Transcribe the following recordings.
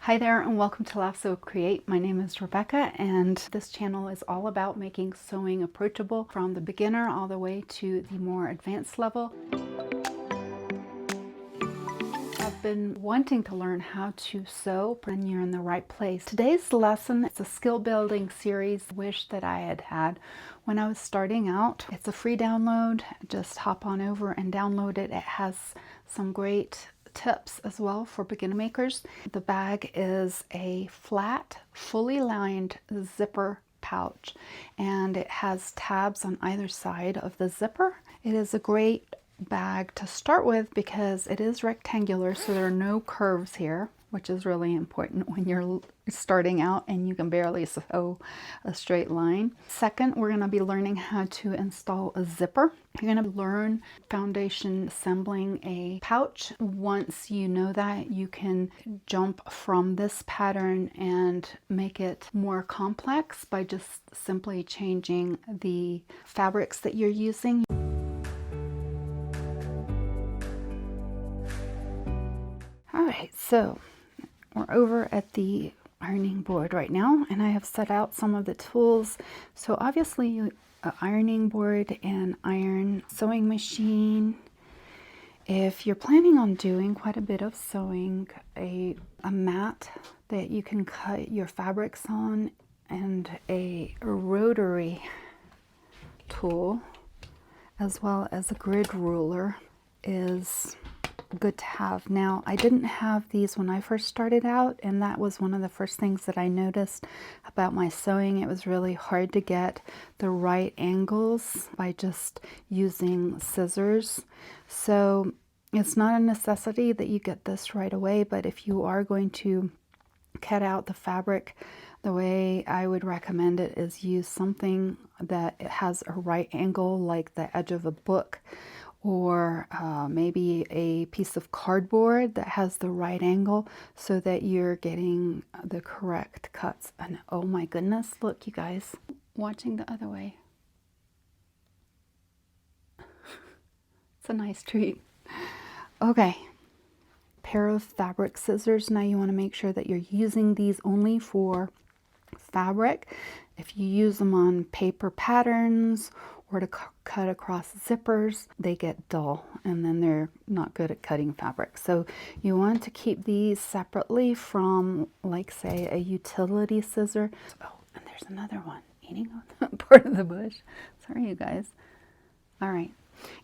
Hi there and welcome to Lasso Create. My name is Rebecca and this channel is all about making sewing approachable from the beginner all the way to the more advanced level. I've been wanting to learn how to sew and you're in the right place. Today's lesson is a skill building series I wish that I had had when I was starting out. It's a free download. Just hop on over and download it. It has some great tips as well for beginner makers. The bag is a flat, fully lined zipper pouch and it has tabs on either side of the zipper. It is a great bag to start with because it is rectangular, so there are no curves here, which is really important when you're starting out and you can barely sew a straight line. Second, we're going to be learning how to install a zipper. You're going to learn foundation assembling a pouch. Once you know that, you can jump from this pattern and make it more complex by just simply changing the fabrics that you're using. Alright, so we're over at the ironing board right now and I have set out some of the tools. So obviously an ironing board and iron, sewing machine. If you're planning on doing quite a bit of sewing, a mat that you can cut your fabrics on, and a rotary tool as well as a grid ruler is good to have. Now, I didn't have these when I first started out, and that was one of the first things that I noticed about my sewing. It was really hard to get the right angles by just using scissors. So it's not a necessity that you get this right away, but if you are going to cut out the fabric, the way I would recommend it is use something that has a right angle, like the edge of a book, or maybe a piece of cardboard that has the right angle so that you're getting the correct cuts. And oh my goodness, look you guys, watching the other way. It's a nice treat. Okay, pair of fabric scissors. Now you want to make sure that you're using these only for fabric. If you use them on paper patterns or to cut across zippers, they get dull and then they're not good at cutting fabric. So you want to keep these separately from, like, say, a utility scissor. Oh, and there's another one eating on part of the bush. Sorry, you guys. All right.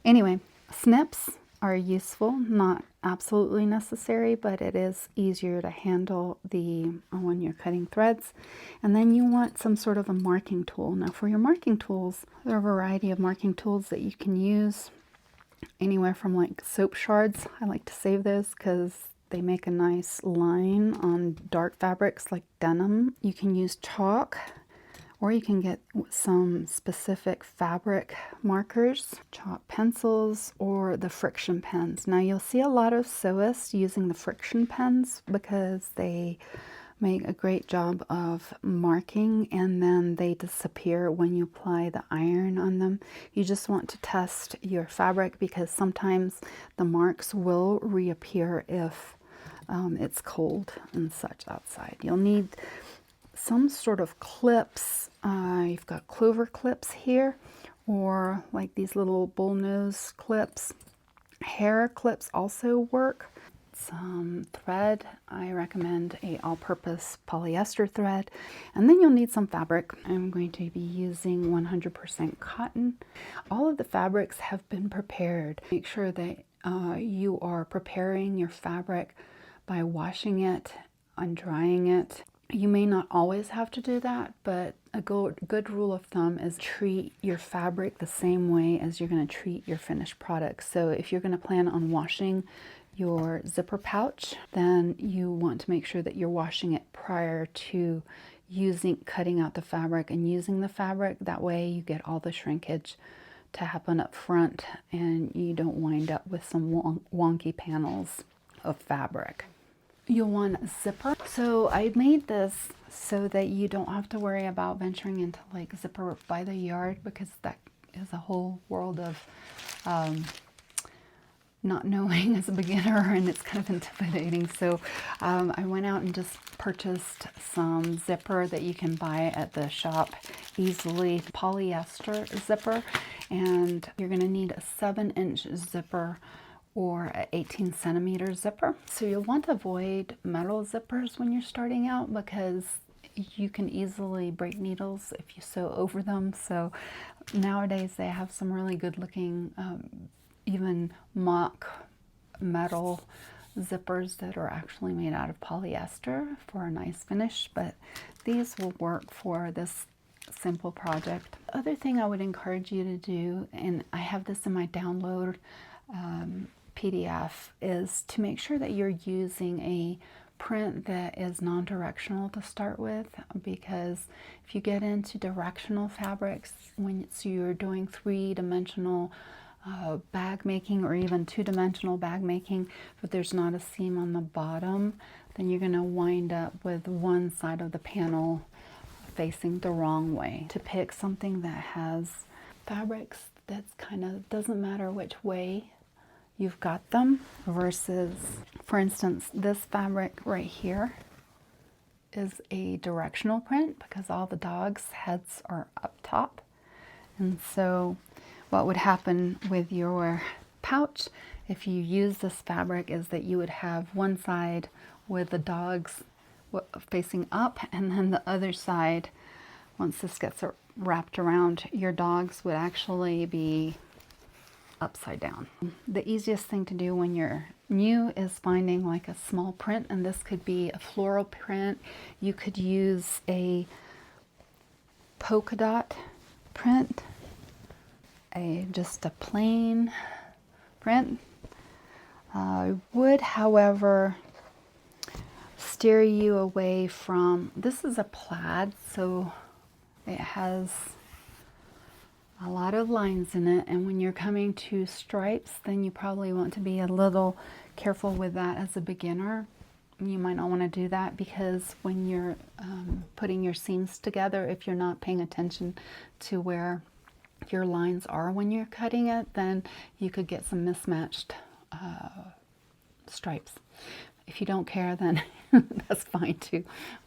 Anyway, snips are useful, not absolutely necessary, but it is easier to handle when you're cutting threads. And then you want some sort of a marking tool. Now for your marking tools, there are a variety of marking tools that you can use, anywhere from like soap shards. I like to save those because they make a nice line on dark fabrics like denim. You can use chalk, or you can get some specific fabric markers, chalk pencils, or the friction pens. Now you'll see a lot of sewists using the friction pens because they make a great job of marking and then they disappear when you apply the iron on them. You just want to test your fabric because sometimes the marks will reappear if it's cold and such outside. You'll need some sort of clips. You've got clover clips here, or like these little bullnose clips. Hair clips also work. Some thread. I recommend a all-purpose polyester thread. And then you'll need some fabric. I'm going to be using 100% cotton. All of the fabrics have been prepared. Make sure that you are preparing your fabric by washing it, undrying it. You may not always have to do that, but a good rule of thumb is treat your fabric the same way as you're going to treat your finished product. So if you're going to plan on washing your zipper pouch, then you want to make sure that you're washing it prior to cutting out the fabric and using the fabric. That way you get all the shrinkage to happen up front and you don't wind up with some wonky panels of fabric. You'll want a zipper. So I made this so that you don't have to worry about venturing into like zipper by the yard, because that is a whole world of not knowing as a beginner, and it's kind of intimidating. So I went out and just purchased some zipper that you can buy at the shop easily, polyester zipper, and you're going to need a 7-inch zipper or an 18-centimeter zipper. So you'll want to avoid metal zippers when you're starting out because you can easily break needles if you sew over them. So nowadays they have some really good looking even mock metal zippers that are actually made out of polyester for a nice finish, but these will work for this simple project. The other thing I would encourage you to do, and I have this in my download PDF, is to make sure that you're using a print that is non-directional to start with, because if you get into directional fabrics, when you're doing 3-dimensional bag making or even 2-dimensional bag making, but there's not a seam on the bottom, then you're going to wind up with one side of the panel facing the wrong way. To pick something that has fabrics that's kind of, doesn't matter which way you've got them, versus, for instance, this fabric right here is a directional print because all the dogs' heads are up top. And so what would happen with your pouch if you use this fabric is that you would have one side with the dogs facing up, and then the other side, once this gets wrapped around, your dogs would actually be upside down. The easiest thing to do when you're new is finding like a small print, and this could be a floral print. You could use a polka dot print, just a plain print. I would, however, steer you away from, this is a plaid, so it has a lot of lines in it, and when you're coming to stripes, then you probably want to be a little careful with that as a beginner. You might not want to do that because when you're putting your seams together, if you're not paying attention to where your lines are when you're cutting it, then you could get some mismatched stripes. If you don't care, then that's fine too.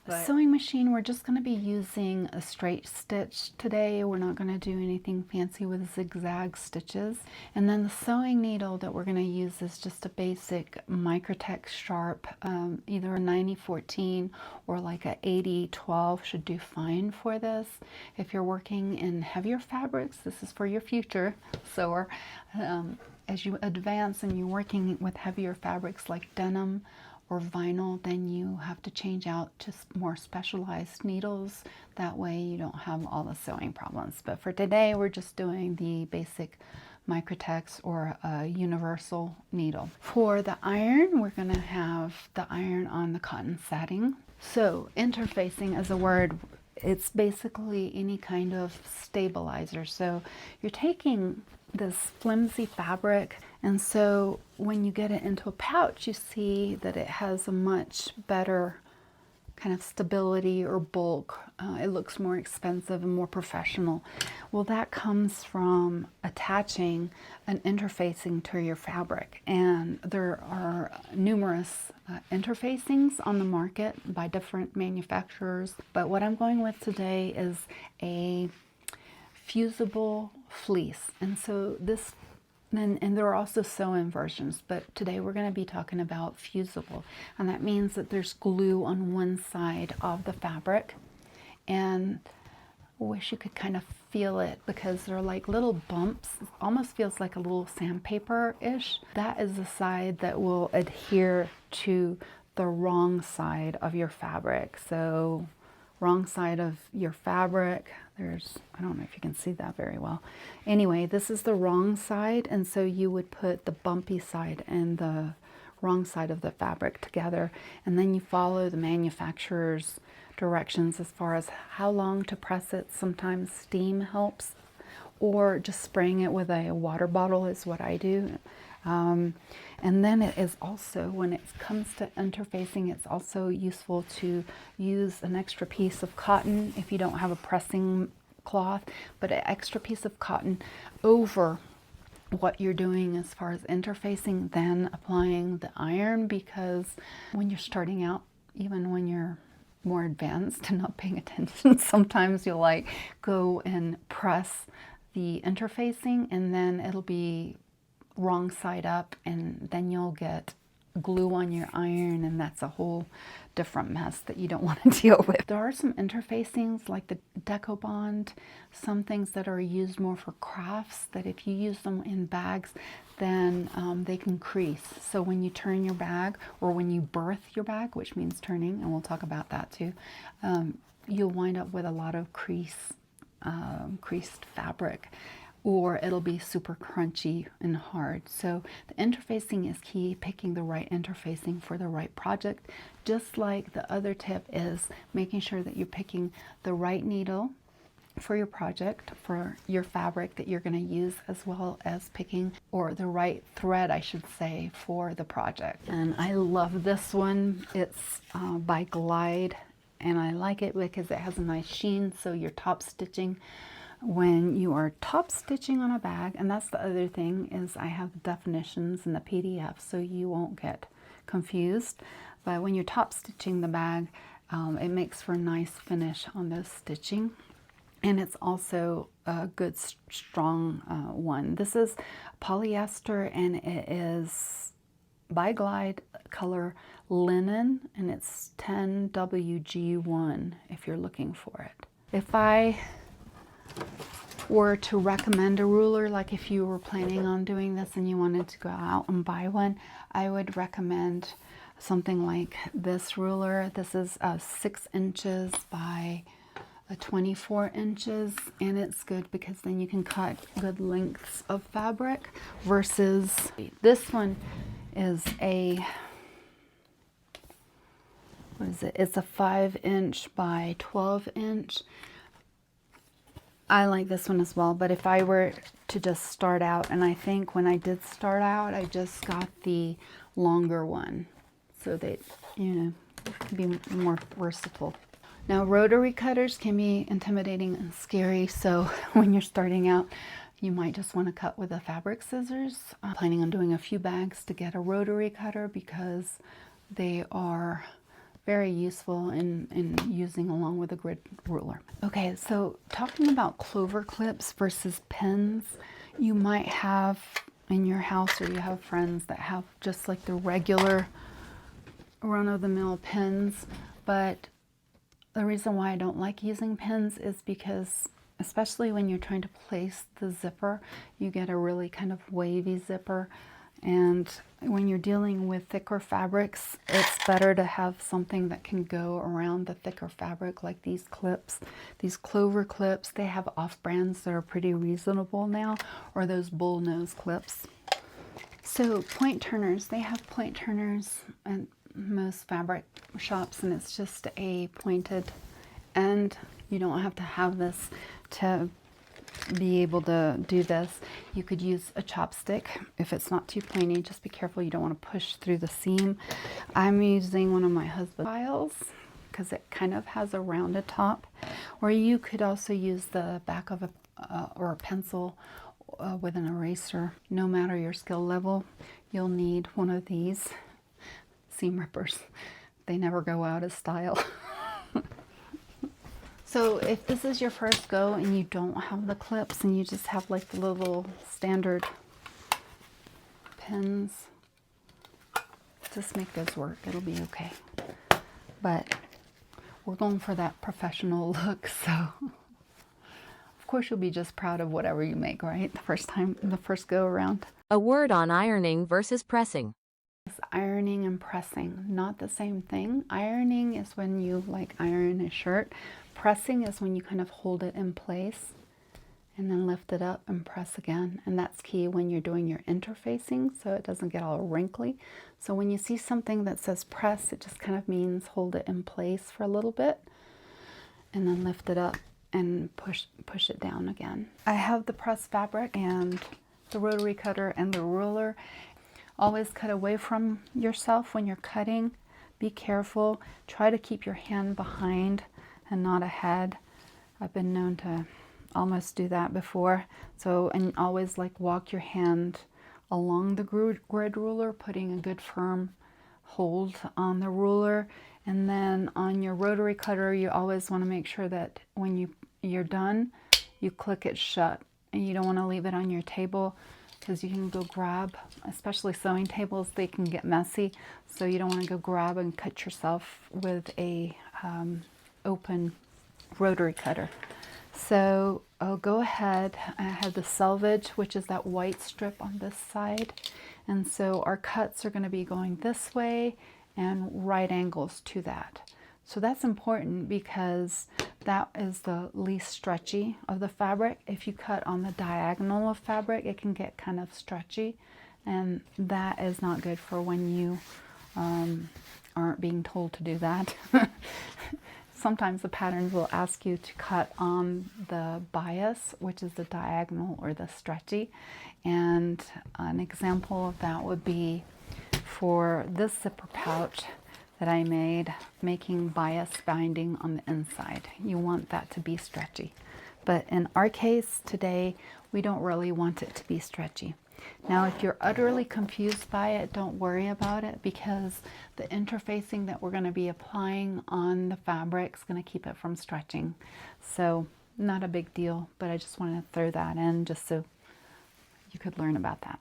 But sewing machine, we're just going to be using a straight stitch today. We're not going to do anything fancy with zigzag stitches. And then the sewing needle that we're going to use is just a basic Microtex Sharp, either a 90-14 or like a 80-12 should do fine for this. If you're working in heavier fabrics, this is for your future sewer. As you advance and you're working with heavier fabrics like denim or vinyl, then you have to change out to more specialized needles. That way you don't have all the sewing problems. But for today, we're just doing the basic Microtex or a universal needle. For the iron, we're going to have the iron on the cotton satting. So interfacing as a word, it's basically any kind of stabilizer. So you're taking this flimsy fabric, and so when you get it into a pouch, you see that it has a much better kind of stability or bulk. It looks more expensive and more professional. Well, that comes from attaching an interfacing to your fabric, and there are numerous interfacings on the market by different manufacturers, but what I'm going with today is a fusible fleece. And so this, and there are also sew-in versions, but today we're going to be talking about fusible, and that means that there's glue on one side of the fabric, and I wish you could kind of feel it because they're like little bumps. It almost feels like a little sandpaper-ish. That is the side that will adhere to the wrong side of your fabric. So wrong side of your fabric, there's, I don't know if you can see that very well. Anyway, this is the wrong side, and so you would put the bumpy side and the wrong side of the fabric together, and then you follow the manufacturer's directions as far as how long to press it. Sometimes steam helps, or just spraying it with a water bottle is what I do. And then it is also, when it comes to interfacing, it's also useful to use an extra piece of cotton if you don't have a pressing cloth, but an extra piece of cotton over what you're doing as far as interfacing than applying the iron, because when you're starting out, even when you're more advanced and not paying attention, sometimes you'll like go and press the interfacing and then it'll be wrong side up, and then you'll get glue on your iron, and that's a whole different mess that you don't want to deal with. There are some interfacings like the Deco Bond, some things that are used more for crafts, that if you use them in bags, then they can crease. So when you turn your bag, or when you birth your bag, which means turning, and we'll talk about that too, you'll wind up with a lot of creased fabric, or it'll be super crunchy and hard. So the interfacing is key, picking the right interfacing for the right project. Just like the other tip is making sure that you're picking the right needle for your project, for your fabric that you're going to use, as well as picking, or the right thread, I should say, for the project. And I love this one. It's by Glide, and I like it because it has a nice sheen, so you're top stitching when you are top stitching on a bag. And that's the other thing, is I have the definitions in the PDF so you won't get confused. But when you're top stitching the bag, it makes for a nice finish on those stitching. And it's also a good strong one. This is polyester, and it is by Glide, color linen, and it's 10WG1 if you're looking for it. If I were to recommend a ruler, like if you were planning on doing this and you wanted to go out and buy one, I would recommend something like this ruler. This is 6 inches by 24 inches, and it's good because then you can cut good lengths of fabric, versus this one is a, what is it? It's a 5 inch by 12 inch. I like this one as well, but if I were to just start out, and I think when I did start out, I just got the longer one so that, you know, be more versatile. Now, rotary cutters can be intimidating and scary, so when you're starting out, you might just want to cut with a fabric scissors. I'm planning on doing a few bags to get a rotary cutter because they are very useful in using along with a grid ruler. Okay, so talking about clover clips versus pins, you might have in your house, or you have friends that have just like the regular run-of-the-mill pins, but the reason why I don't like using pins is because, especially when you're trying to place the zipper, you get a really kind of wavy zipper. And when you're dealing with thicker fabrics, it's better to have something that can go around the thicker fabric, like these clips, these clover clips. They have off-brands that are pretty reasonable now, or those bull nose clips. So point turners, they have point turners at most fabric shops, and it's just a pointed end. You don't have to have this to be able to do this. You could use a chopstick if it's not too pointy. Just be careful you don't want to push through the seam. I'm using one of my husband's files because it kind of has a rounded top, or you could also use the back of a or a pencil with an eraser. No matter your skill level, you'll need one of these seam rippers. They never go out of style. So if this is your first go and you don't have the clips and you just have like the little standard pins, just make those work. It'll be okay. But we're going for that professional look, so of course you'll be just proud of whatever you make, right? The first time, the first go around. A word on ironing versus pressing. Ironing and pressing, not the same thing. Ironing is when you like iron a shirt. Pressing is when you kind of hold it in place and then lift it up and press again. And that's key when you're doing your interfacing, so it doesn't get all wrinkly. So when you see something that says press, it just kind of means hold it in place for a little bit and then lift it up and push it down again. I have the pressed fabric and the rotary cutter and the ruler. Always cut away from yourself when you're cutting. Be careful. Try to keep your hand behind and not ahead. I've been known to almost do that before. So, and always like walk your hand along the grid ruler, putting a good firm hold on the ruler. And then on your rotary cutter, you always want to make sure that when you're done, you click it shut. And you don't want to leave it on your table, because you can go grab, especially sewing tables, they can get messy. So you don't want to go grab and cut yourself with a open rotary cutter. So I'll go ahead. I have the selvage, which is that white strip on this side. And so our cuts are going to be going this way and right angles to that. So that's important because that is the least stretchy of the fabric. If you cut on the diagonal of fabric, it can get kind of stretchy, and that is not good for when you aren't being told to do that. Sometimes the patterns will ask you to cut on the bias, which is the diagonal or the stretchy. And an example of that would be for this zipper pouch that I made, making bias binding on the inside. You want that to be stretchy. But in our case today, we don't really want it to be stretchy. Now, if you're utterly confused by it, don't worry about it, because the interfacing that we're going to be applying on the fabric is going to keep it from stretching. So not a big deal, but I just wanted to throw that in just so you could learn about that.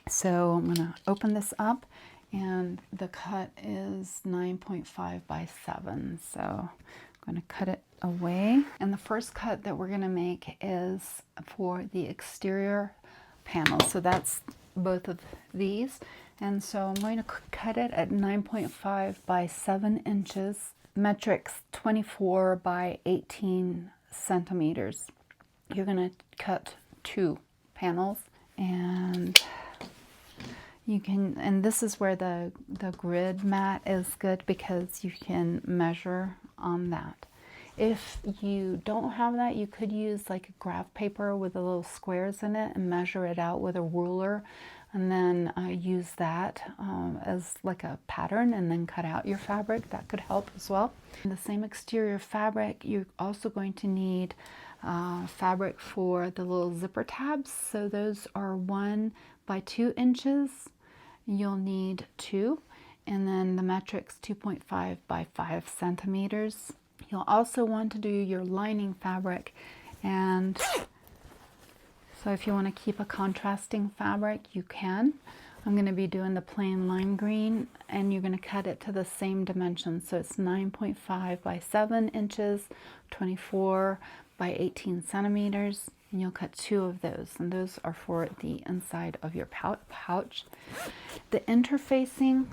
So I'm going to open this up, and the cut is 9.5 by 7. So I'm going to cut it away. And the first cut that we're going to make is for the exterior panel. So that's both of these. And so I'm going to cut it at 9.5 by 7 inches, metrics 24 by 18 centimeters. You're going to cut 2 panels, and you can, and this is where the grid mat is good, because you can measure on that. If you don't have that, you could use like a graph paper with the little squares in it and measure it out with a ruler, and then use that as like a pattern, and then cut out your fabric. That could help as well. The same exterior fabric, you're also going to need fabric for the little zipper tabs. So those are 1 by 2 inches. You'll need 2, and then the metrics 2.5 by 5 centimeters. You'll also want to do your lining fabric, and so if you want to keep a contrasting fabric, you can. I'm going to be doing the plain lime green, and you're going to cut it to the same dimensions. So it's 9.5 by 7 inches, 24 by 18 centimeters, and you'll cut 2 of those, and those are for the inside of your pouch. The interfacing,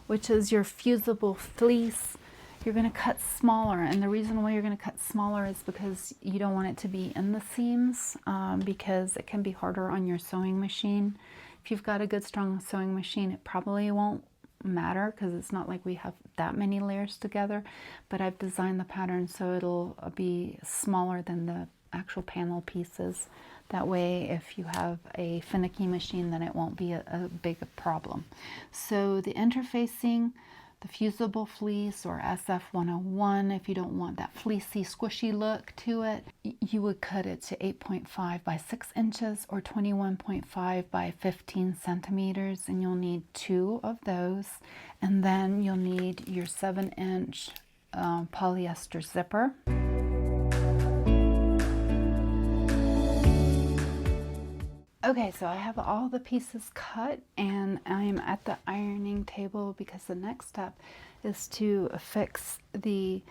which is your fusible fleece, you're going to cut smaller, and the reason why you're going to cut smaller is because you don't want it to be in the seams, because it can be harder on your sewing machine. If you've got a good strong sewing machine, it probably won't matter, because it's not like we have that many layers together, but I've designed the pattern so it'll be smaller than the actual panel pieces. That way, if you have a finicky machine, then it won't be a big problem. So the interfacing, the fusible fleece, or SF101, if you don't want that fleecy, squishy look to it, you would cut it to 8.5 by 6 inches or 21.5 by 15 centimeters, and you'll need 2 of those. And then you'll need your 7-inch polyester zipper. Okay, so I have all the pieces cut, and I'm at the ironing table because the next step is to affix the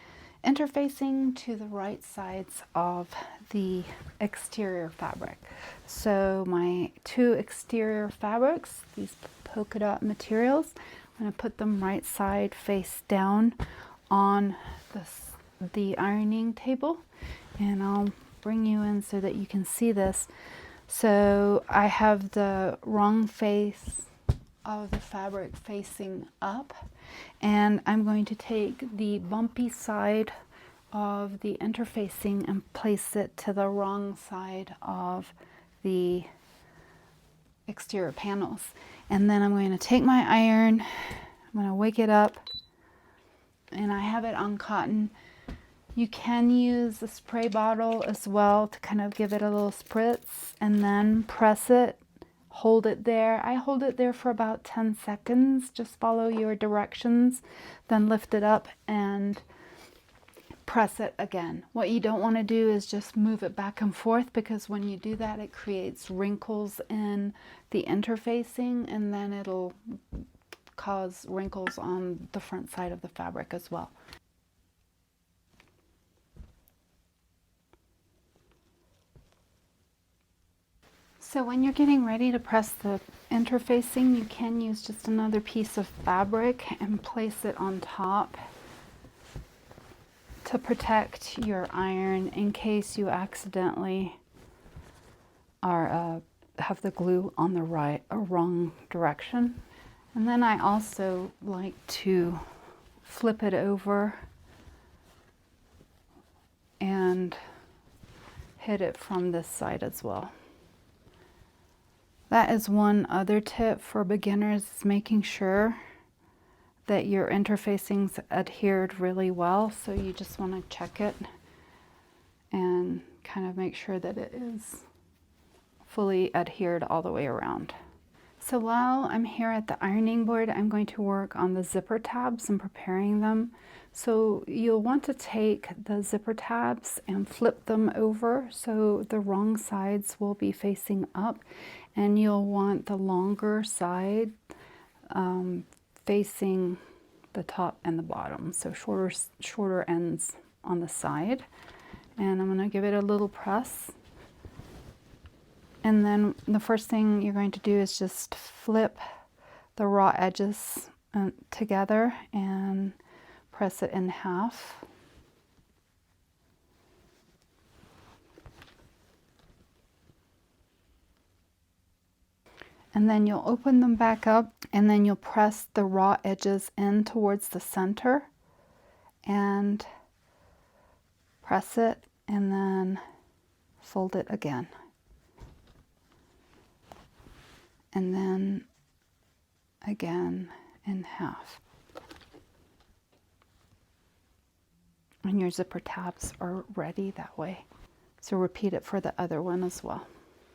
interfacing to the right sides of the exterior fabric. So my 2 exterior fabrics, these polka dot materials, I'm going to put them right side face down on the ironing table, and I'll bring you in so that you can see this. So I have the wrong face of the fabric facing up, and I'm going to take the bumpy side of the interfacing and place it to the wrong side of the exterior panels. And then I'm going to take my iron, I'm going to wake it up, and I have it on cotton. You can use a spray bottle as well to kind of give it a little spritz and then press it, hold it there. I hold it there for about 10 seconds. Just follow your directions, then lift it up and press it again. What you don't want to do is just move it back and forth, because when you do that, it creates wrinkles in the interfacing, and then it'll cause wrinkles on the front side of the fabric as well. So when you're getting ready to press the interfacing, you can use just another piece of fabric and place it on top to protect your iron in case you accidentally have the glue on the right or wrong direction. And then I also like to flip it over and hit it from this side as well. That is one other tip for beginners, is making sure that your interfacing's adhered really well. So you just want to check it and kind of make sure that it is fully adhered all the way around. So while I'm here at the ironing board, I'm going to work on the zipper tabs and preparing them. So you'll want to take the zipper tabs and flip them over so the wrong sides will be facing up, and you'll want the longer side facing the top and the bottom, so shorter ends on the side. And I'm going to give it a little press. And then the first thing you're going to do is just flip the raw edges together and press it in half. And then you'll open them back up, and then you'll press the raw edges in towards the center and press it, and then fold it again. And then again in half. And your zipper tabs are ready that way. So repeat it for the other one as well.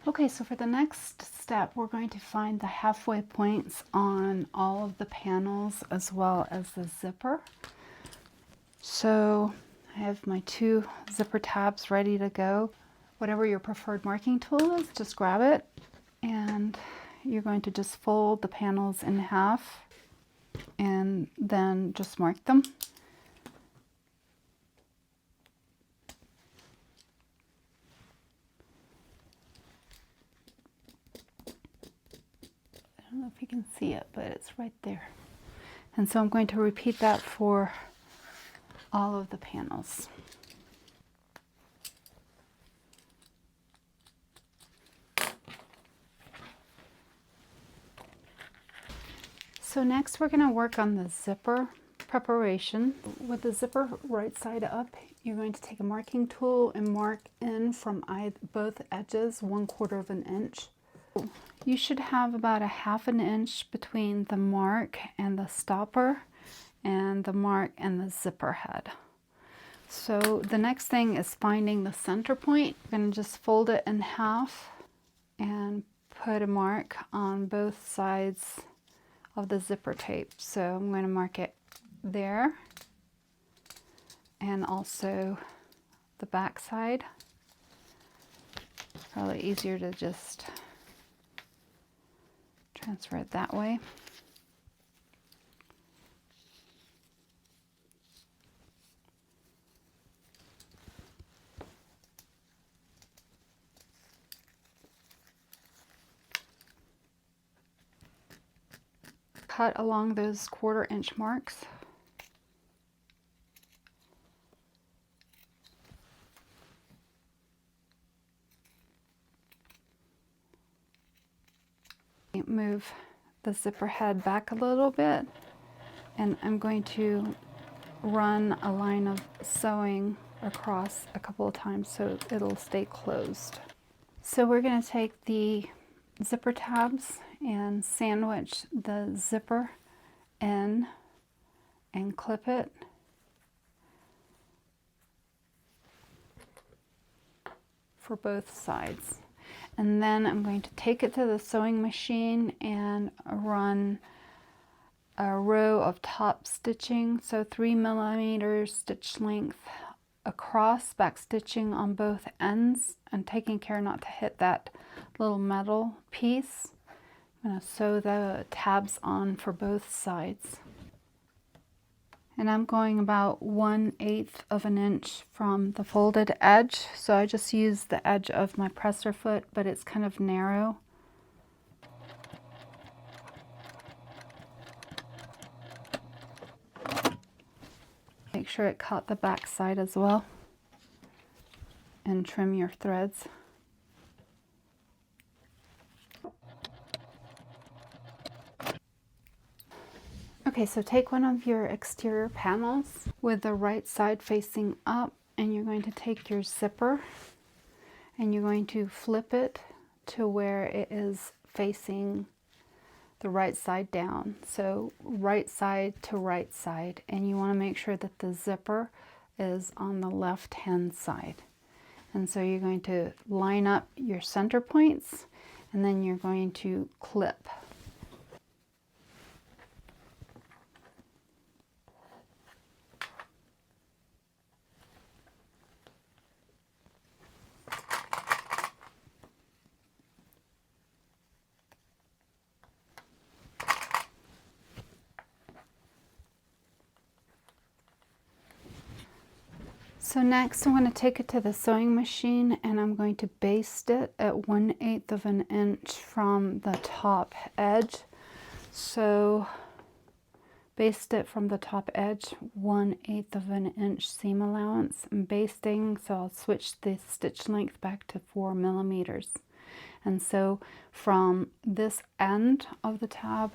Okay, so for the next step, we're going to find the halfway points on all of the panels as well as the zipper. So I have my 2 zipper tabs ready to go. Whatever your preferred marking tool is, just grab it, and you're going to just fold the panels in half and then just mark them. I don't know if you can see it, but it's right there. And so I'm going to repeat that for all of the panels. So next we're going to work on the zipper preparation. With the zipper right side up, you're going to take a marking tool and mark in from both edges 1/4 of an inch. You should have about a 1/2 inch between the mark and the stopper and the mark and the zipper head. So the next thing is finding the center point. You're going to just fold it in half and put a mark on both sides of the zipper tape. So I'm going to mark it there and also the back side. Probably easier to just transfer it that way. Cut along those 1/4 inch marks. Move the zipper head back a little bit, and I'm going to run a line of sewing across a couple of times so it'll stay closed. So we're going to take the zipper tabs and sandwich the zipper in and clip it. for both sides. And then I'm going to take it to the sewing machine and run a row of top stitching, so 3mm stitch length across, back stitching on both ends and taking care not to hit that little metal piece. I'm going to sew the tabs on for both sides. And I'm going about 1/8 of an inch from the folded edge. So I just use the edge of my presser foot, but it's kind of narrow. Make sure it caught the back side as well. And trim your threads. Okay, so take one of your exterior panels with the right side facing up, and you're going to take your zipper and you're going to flip it to where it is facing the right side down. So right side to right side, and you want to make sure that the zipper is on the left hand side. And so you're going to line up your center points, and then you're going to clip. So next I'm going to take it to the sewing machine and I'm going to baste it at 1/8 of an inch from the top edge. So baste it from the top edge, 1/8 of an inch seam allowance. I'm basting, so I'll switch the stitch length back to 4mm. And so from this end of the tab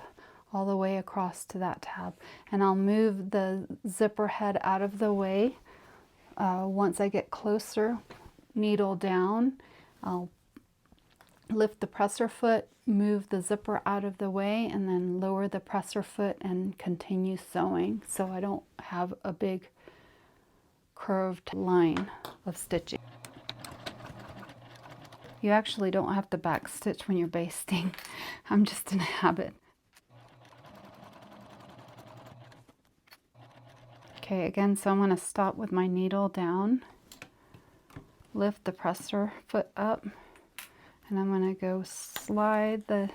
all the way across to that tab. And I'll move the zipper head out of the way. Once I get closer, needle down, I'll lift the presser foot, move the zipper out of the way, and then lower the presser foot and continue sewing so I don't have a big curved line of stitching. You actually don't have to back stitch when you're basting. I'm just in a habit. Okay, again, so I'm going to stop with my needle down, lift the presser foot up, and I'm going to go slide the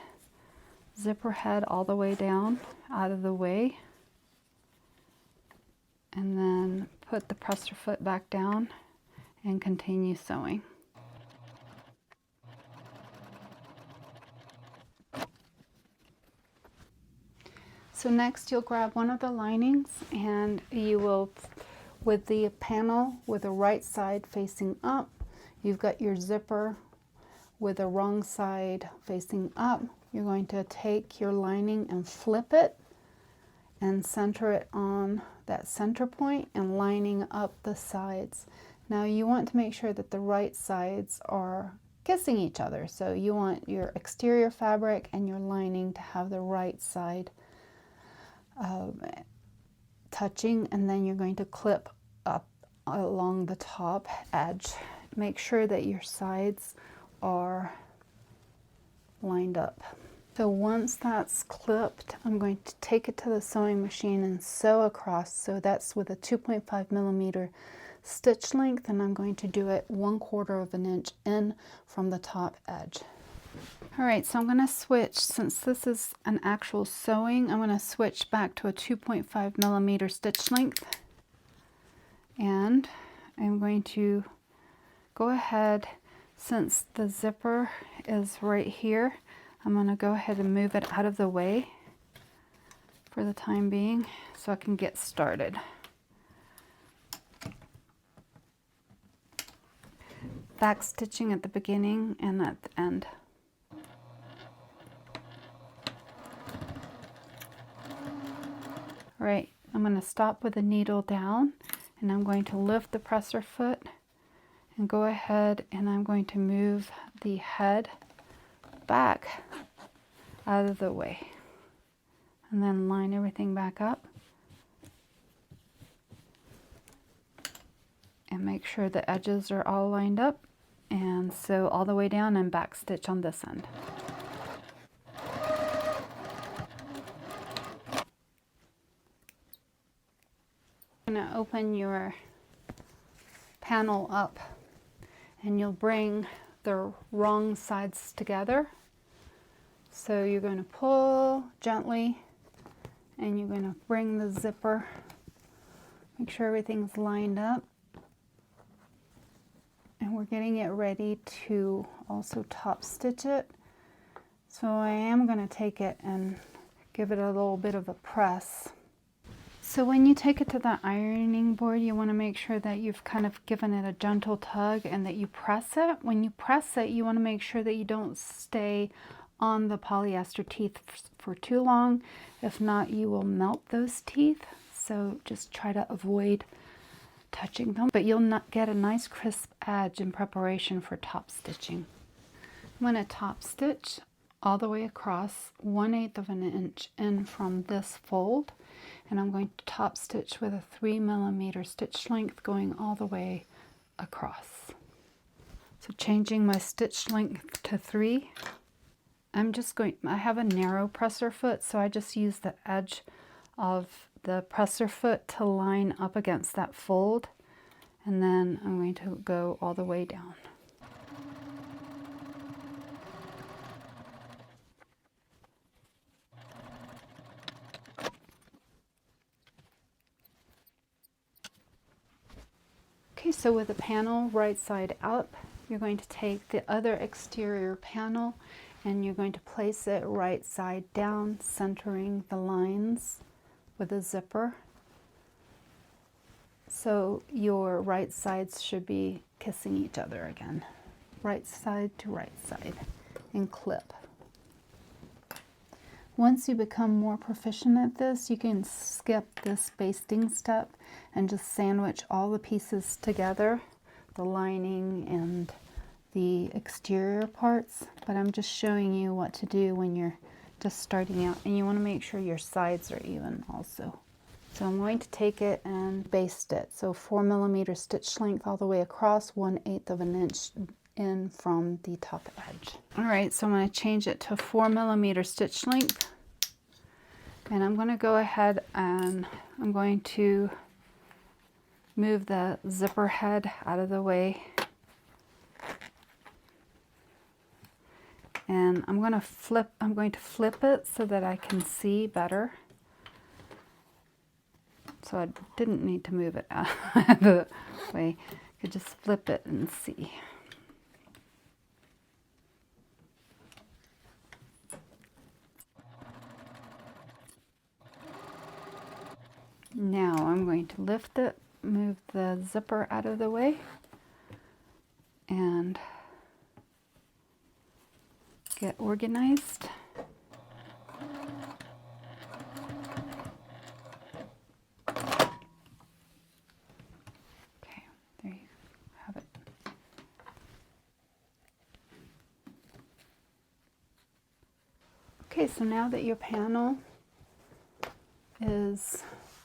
zipper head all the way down out of the way, and then put the presser foot back down and continue sewing. So next you'll grab one of the linings and you will, with the panel with the right side facing up, you've got your zipper with the wrong side facing up. You're going to take your lining and flip it and center it on that center point and lining up the sides. Now you want to make sure that the right sides are kissing each other. So you want your exterior fabric and your lining to have the right side touching, and then you're going to clip up along the top edge. Make sure that your sides are lined up. So once that's clipped, I'm going to take it to the sewing machine and sew across. So that's with a 2.5mm stitch length, and I'm going to do it 1/4 of an inch in from the top edge. All right, so I'm going to switch, since this is an actual sewing, I'm going to switch back to a 2.5mm stitch length. And I'm going to go ahead, since the zipper is right here, I'm going to go ahead and move it out of the way for the time being so I can get started. Back stitching at the beginning and at the end. Right, I'm going to stop with the needle down, and I'm going to lift the presser foot and go ahead and I'm going to move the head back out of the way and then line everything back up and make sure the edges are all lined up and sew all the way down and back stitch on this end. I'm going to open your panel up, and you'll bring the wrong sides together. So you're going to pull gently, and you're going to bring the zipper, make sure everything's lined up. And we're getting it ready to also top stitch it. So I am going to take it and give it a little bit of a press. So when you take it to the ironing board, you want to make sure that you've kind of given it a gentle tug and that you press it. When you press it, you want to make sure that you don't stay on the polyester teeth for too long. If not, you will melt those teeth. So just try to avoid touching them, but you'll not get a nice crisp edge in preparation for top stitching. I'm going to top stitch all the way across 1/8 of an inch in from this fold, and I'm going to top stitch with a 3mm stitch length going all the way across. So changing my stitch length to 3, I have a narrow presser foot, so I just use the edge of the presser foot to line up against that fold, and then I'm going to go all the way down. Okay, so with the panel right side up, you're going to take the other exterior panel and you're going to place it right side down, centering the lines with a zipper. So your right sides should be kissing each other again. Right side to right side, and clip. Once you become more proficient at this, you can skip this basting step and just sandwich all the pieces together, the lining and the exterior parts. But I'm just showing you what to do when you're just starting out, and you want to make sure your sides are even also. So I'm going to take it and baste it. So 4mm stitch length all the way across, 1/8 of an inch in from the top edge. All right, so I'm going to change it to 4mm stitch length, and I'm going to go ahead and I'm going to move the zipper head out of the way, and I'm going to flip it so that I can see better. So I didn't need to move it out of the way. I could just flip it and see. Now I'm going to lift it, move the zipper out of the way, and get organized. Okay, there you have it. Okay, so now that your panel is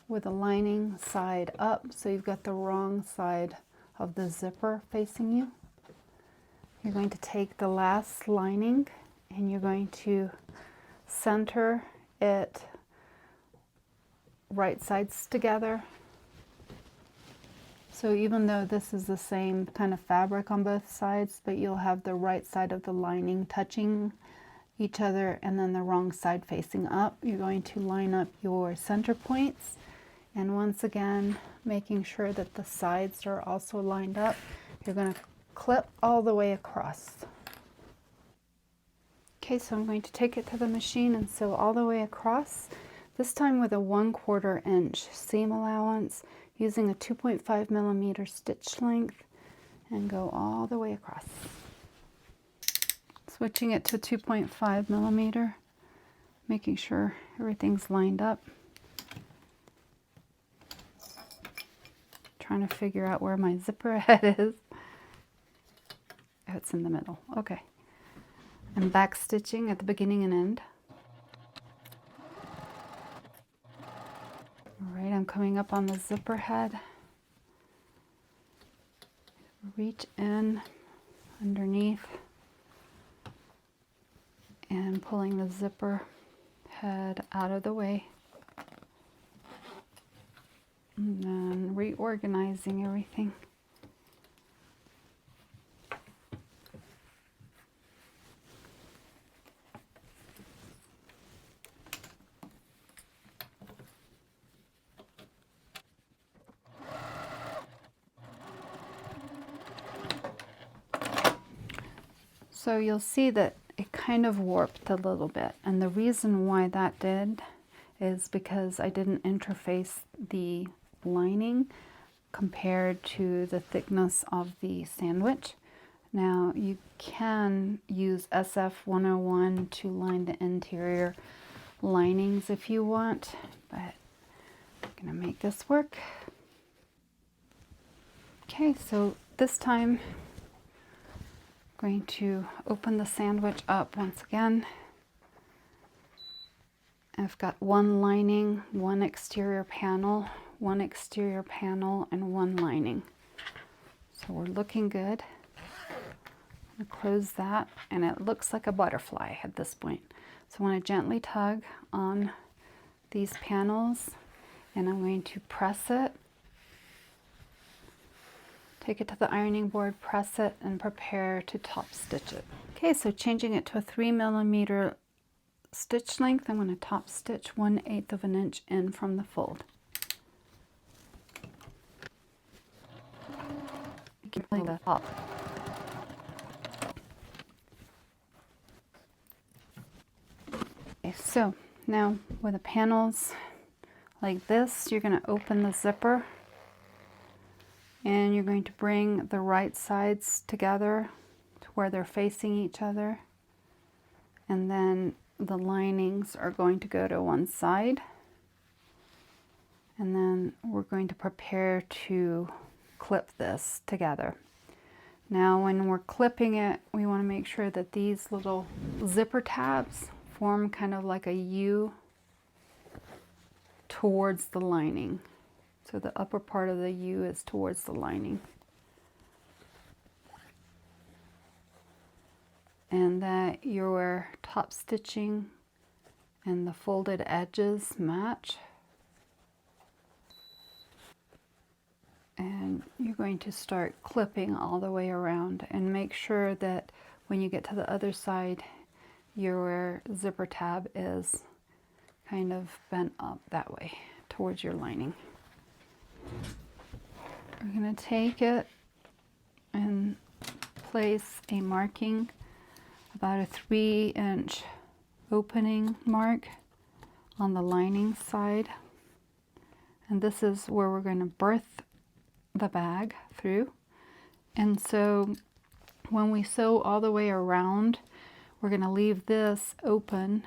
with the lining side up, so you've got the wrong side of the zipper facing you, you're going to take the last lining and you're going to center it right sides together. So even though this is the same kind of fabric on both sides, but you'll have the right side of the lining touching each other and then the wrong side facing up. You're going to line up your center points, and once again making sure that the sides are also lined up. You're going to clip all the way across. Okay, so I'm going to take it to the machine and sew all the way across, this time with a 1/4 inch seam allowance, using a 2.5mm stitch length, and go all the way across. Switching it to 2.5mm, making sure everything's lined up. Trying to figure out where my zipper head is. Oh, it's in the middle. Okay. And back stitching at the beginning and end. All right, I'm coming up on the zipper head. Reach in underneath and pulling the zipper head out of the way. And then reorganizing everything. So you'll see that it kind of warped a little bit, and the reason why that did is because I didn't interface the lining compared to the thickness of the sandwich. Now you can use SF-101 to line the interior linings if you want, but I'm gonna make this work. Okay, so this time I'm going to open the sandwich up once again. I've got one lining, one exterior panel, and one lining. So we're looking good. I'm gonna close that, and it looks like a butterfly at this point. So I want to gently tug on these panels, and I'm going to press it. Take it to the ironing board, press it, and prepare to top stitch it. Okay, so changing it to a 3mm stitch length, I'm going to top stitch 1/8 of an inch in from the fold. Keep the top. Okay, so now with the panels like this, you're going to open the zipper, and you're going to bring the right sides together to where they're facing each other, and then the linings are going to go to one side, and then we're going to prepare to clip this together. Now when we're clipping it, we want to make sure that these little zipper tabs form kind of like a U towards the lining. So the upper part of the U is towards the lining. And that your top stitching and the folded edges match. And you're going to start clipping all the way around, and make sure that when you get to the other side, your zipper tab is kind of bent up that way towards your lining. We're going to take it and place a marking, about a 3-inch opening mark on the lining side, and this is where we're going to berth the bag through. And so when we sew all the way around, we're going to leave this open,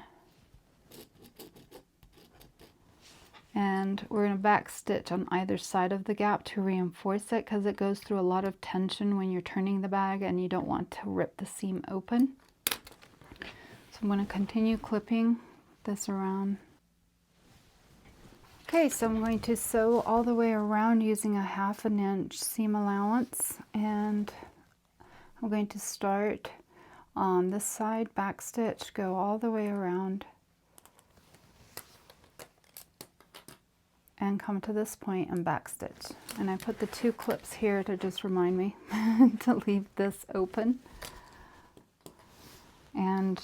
and we're going to back stitch on either side of the gap to reinforce it, because it goes through a lot of tension when you're turning the bag and you don't want to rip the seam open. So I'm going to continue clipping this around. Okay, so I'm going to sew all the way around using a 1/2 inch seam allowance, and I'm going to start on this side, back stitch, go all the way around, and come to this point and back stitch. And I put the 2 clips here to just remind me to leave this open. And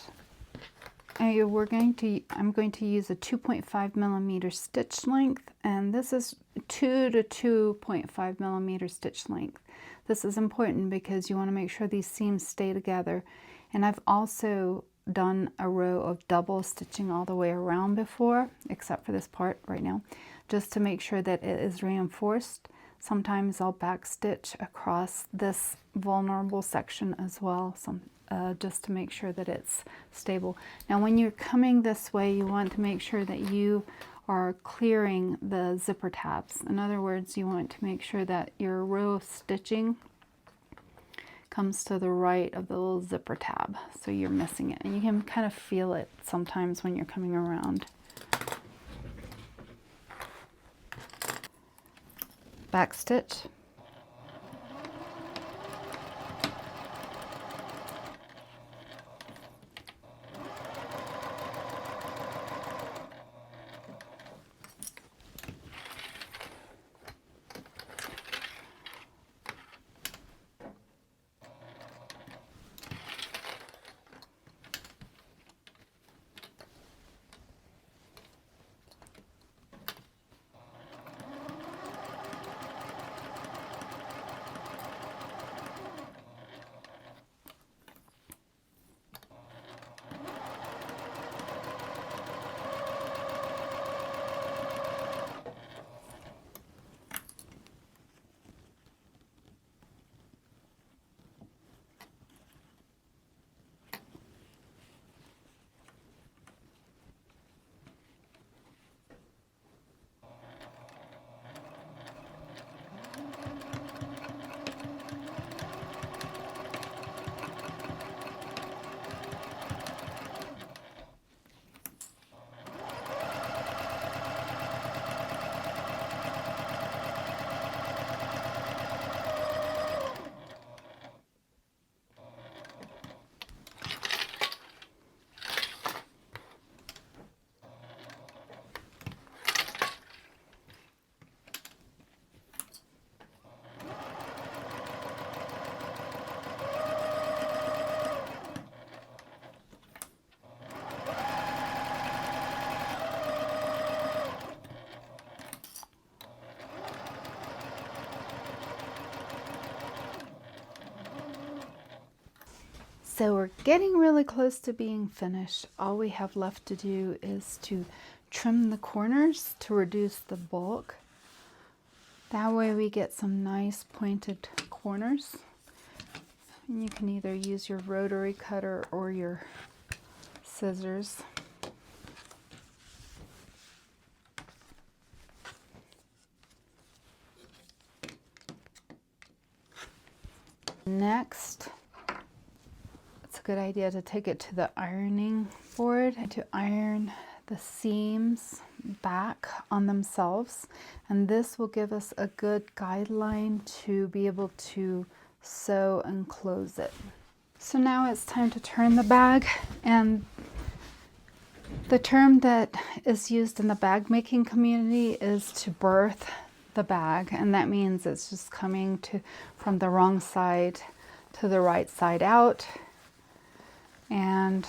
I'm going to use a 2.5mm stitch length, and this is 2 to 2.5mm stitch length. This is important because you want to make sure these seams stay together. And I've also done a row of double stitching all the way around before, except for this part right now, just to make sure that it is reinforced. Sometimes I'll back stitch across this vulnerable section as well, just to make sure that it's stable. Now when you're coming this way, you want to make sure that you are clearing the zipper tabs. In other words, you want to make sure that your row of stitching comes to the right of the little zipper tab, so you're missing it. And you can kind of feel it sometimes when you're coming around. Back stitch. So we're getting really close to being finished. All we have left to do is to trim the corners to reduce the bulk. That way we get some nice pointed corners. And you can either use your rotary cutter or your scissors. Next, it's a good idea to take it to the ironing board and to iron the seams back on themselves, and this will give us a good guideline to be able to sew and close it. So now it's time to turn the bag, and the term that is used in the bag making community is to birth the bag, and that means it's just coming from the wrong side to the right side out, and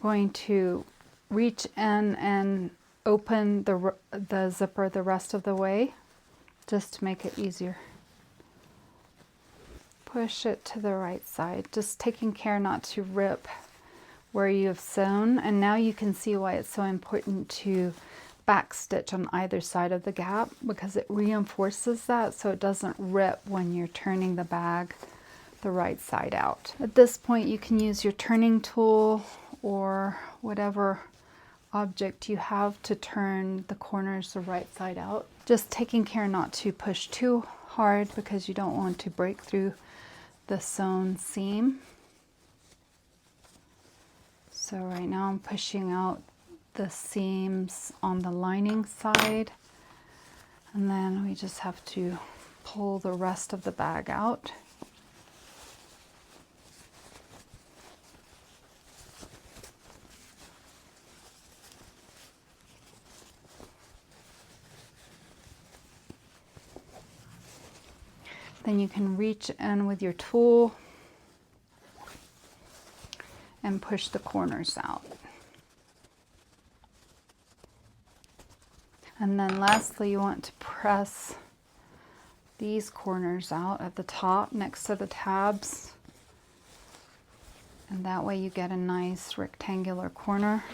going to reach in and open the zipper the rest of the way just to make it easier. Push it to the right side, just taking care not to rip where you have sewn. And now you can see why it's so important to back stitch on either side of the gap, because it reinforces that so it doesn't rip when you're turning the bag the right side out. At this point you can use your turning tool or whatever object you have to turn the corners the right side out. Just taking care not to push too hard because you don't want to break through the sewn seam. So right now I'm pushing out the seams on the lining side, and then we just have to pull the rest of the bag out. Then you can reach in with your tool and push the corners out. And then lastly, you want to press these corners out at the top next to the tabs. And that way you get a nice rectangular corner,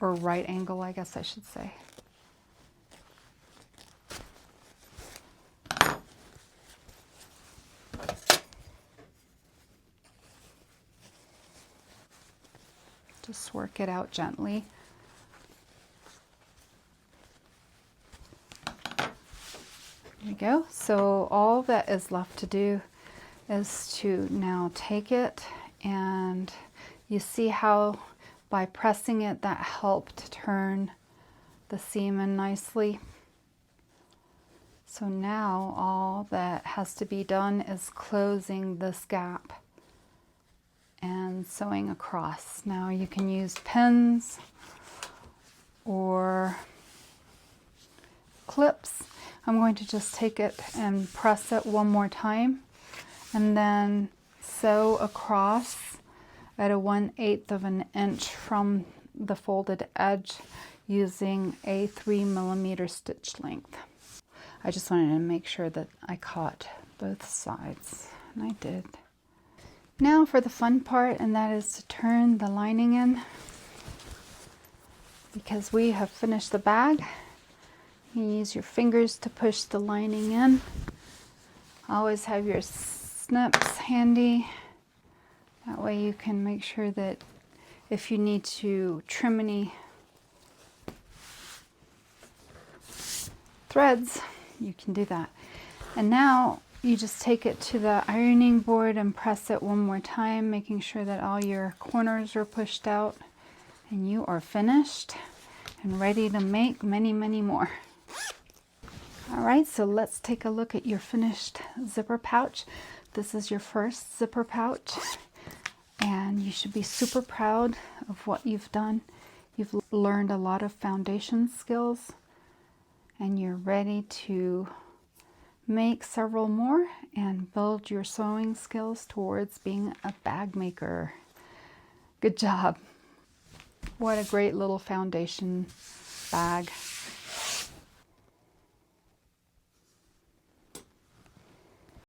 or right angle, I guess I should say. Just work it out gently. There we go. So all that is left to do is to now take it, and you see how by pressing it that helped turn the seam in nicely. So now all that has to be done is closing this gap and sewing across. Now you can use pins or clips. I'm going to just take it and press it one more time and then sew across at a 1/8 of an inch from the folded edge using a 3mm stitch length. I just wanted to make sure that I caught both sides, and I did. Now for the fun part, and that is to turn the lining in. Because we have finished the bag, you use your fingers to push the lining in. Always have your snips handy. That way you can make sure that if you need to trim any threads, you can do that. And now you just take it to the ironing board and press it one more time, making sure that all your corners are pushed out, and you are finished and ready to make many, many more. All right, so let's take a look at your finished zipper pouch. This is your first zipper pouch, and you should be super proud of what you've done. You've learned a lot of foundation skills, and you're ready to make several more and build your sewing skills towards being a bag maker. Good job. What a great little foundation bag.